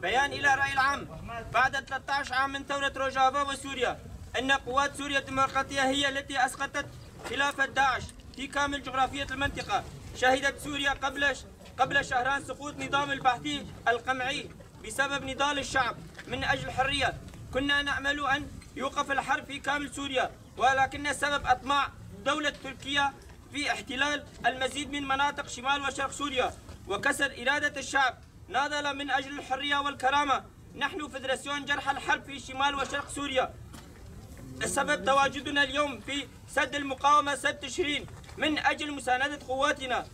بيان إلى الرأي العام بعد 13 عام من ثورة روجافا وسوريا أن قوات سوريا الديمقراطية هي التي أسقطت خلافة داعش في كامل جغرافية المنطقة. شهدت سوريا قبل شهران سقوط نظام البعثي القمعي بسبب نضال الشعب من أجل الحرية. كنا نأمل أن يوقف الحرب في كامل سوريا، ولكن سبب أطماع دولة تركيا في احتلال المزيد من مناطق شمال وشرق سوريا وكسر إرادة الشعب ناضل من أجل الحرية والكرامة. نحن فدراسيون جرح الحرب في شمال وشرق سوريا السبب تواجدنا اليوم في سد المقاومة سد تشرين من أجل مساندة قواتنا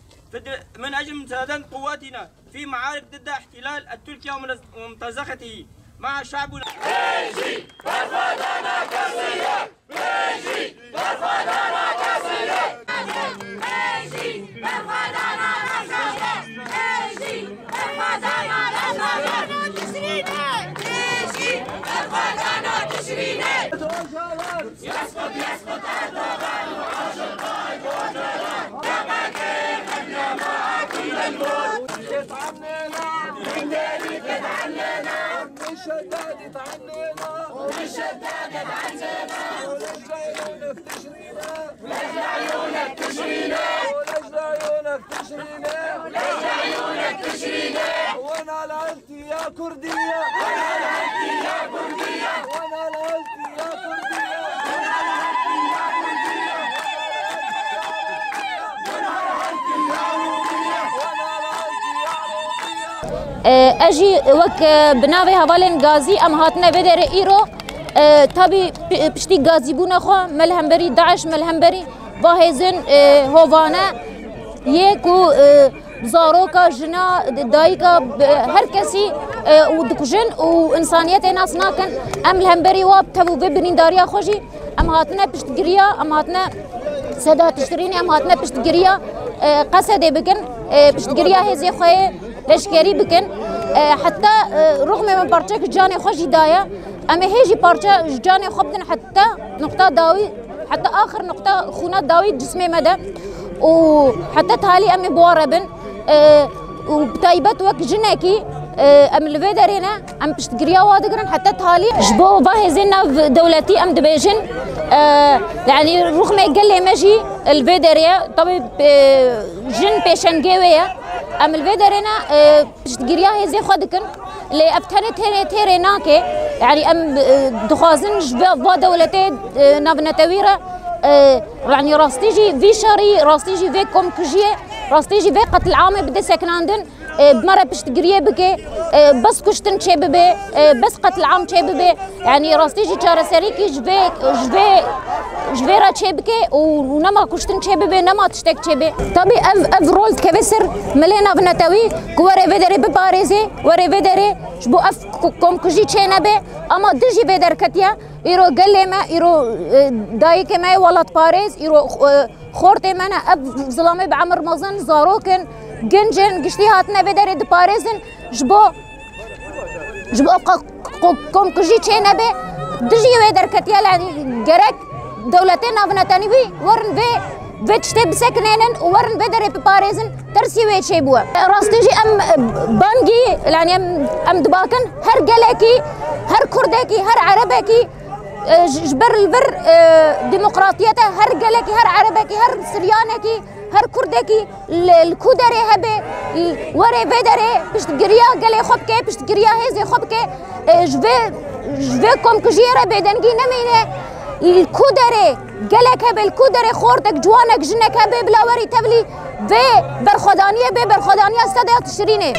في معارك ضد احتلال التركي وممتزقته مع شعبنا. بيجي برفضنا كسية، بيجي برفضنا كسية، بيجي برفضنا كسية، بيجي برفضنا كسية، بيجي برفضنا تشرينه. يسقط أردوغان وعاش القائد وجلال ومكين أبيا معك إلى الموت. تعنينا ومن الشداد تعنينا ولجل عيونك تشرينا وانا لعلتي يا كردية اجي وك بناوي هوالين غازي ام هاتنا بدر ايرو تابي بشتي غازي بونا خو ملهمبري داعش ملهمبري واهزن هوانا يكو زاروكا جنا دايكا هر كسي ودكجن وانسانيت ناس ناكن ام الهمبري واب تبو ببرينداريا خوجي ام هاتنا بشتغريا ام هاتنا سدا تشتريني ام هاتنا بشتغريا قصدي بكن بشتغريا هزي خوي لشكري بكن حتى رغم من بارچه جاني خوش دايا اما هيجي بارچه جاني خبدن حتى نقطه داوي حتى اخر نقطه خونا داوي جسمي مدى وحتى تالي امي بواربن وبتايبت وك جنكي ام الفيدرينا ام بشتغريا وادقرن حتى تالي جبو باهزنا دولتي ام دبيجن يعني رغم قال لي ماشي الفيدريا طبيب جن بيشنجويا ام الفيدرينا بشتغريا هزي خدكن اللي افتنت تيري ناكي يعني ام دخازن جبا دولتي نابنتويره يعني راستيجي في شاري راستيجي في كومكجيه راستيجي في قتل عامي بدي سكناندن بمرة بشتغريه بكي بس كشتن شببه بس قتل عام شببه يعني راستيجي شارة سريكي جبيرا شبكي ونما كشتن شببه نما تشتك شبه طبي اف رول كبسر ملينا بنتاوي كوري فيدري بباريزي وري فيدري جبو اف كومكجي تشينبه اما دجي فيدر كتيا يرو قلما يرو دايك ماي ولات باريز يرو خورتي مانا اب ظلامي بعمر مزن زاروكن جنجن قشتي هاتنا بدري دباريزن جبو كومكجي تشينبه دجي ويدر كتيا يعني جرك دولتين افنتاني ورن في تشتي بسكنين ورن بدري بباريزن ترسي ويت شيبوا راستيجي ام بانجي يعني ام دباكن هر قلكي هر كردكي هر عربكي جبر البر ديمقراطيته هر قلكي هر عربكي هر سريانكي هر كردكي الكودري هبه وري فيدري بشتغريا قالي خبكي بشتغريا هزي خبكي جفي كومكجيرا بيدنجي نمينه الكودري قالك هبه الكودري خورتك جوانك جنك هبه بلا وري تبلي في برخدانيه ببرخدانيه استديا تشريني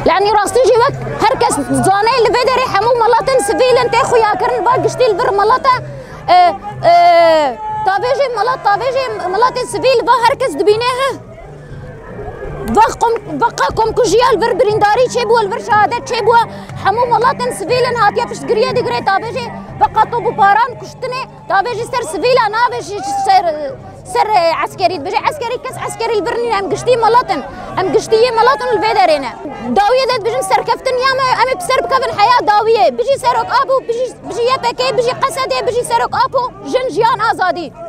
يعني راستيجي وك هركس زاني الفيدري حمو ملاطن سفيل انت خويا كرن باقشتي البر ملاطه طافيجي ملاطن سفيل با هركس دبينيها بقاكم كجيال بر برينداري تشيبوا البر شهادات تشيبوا حمو ملاطن سفيل هاتيا بشتغريا دقري طافيجي بقا طوب باران كشتني طافيجي سر سفيلا نافيجي سر عسكري بجي عسكري كاس عسكري البرنين ام قشتي ملاطن الفيدرينا داويه دات بجن سر كفتن ياما امي بسر بكفن حياه داويه بيجي سرك ابو بيجي يبكي بيجي قسدي بيجي سرك ابو جن جيان ازادي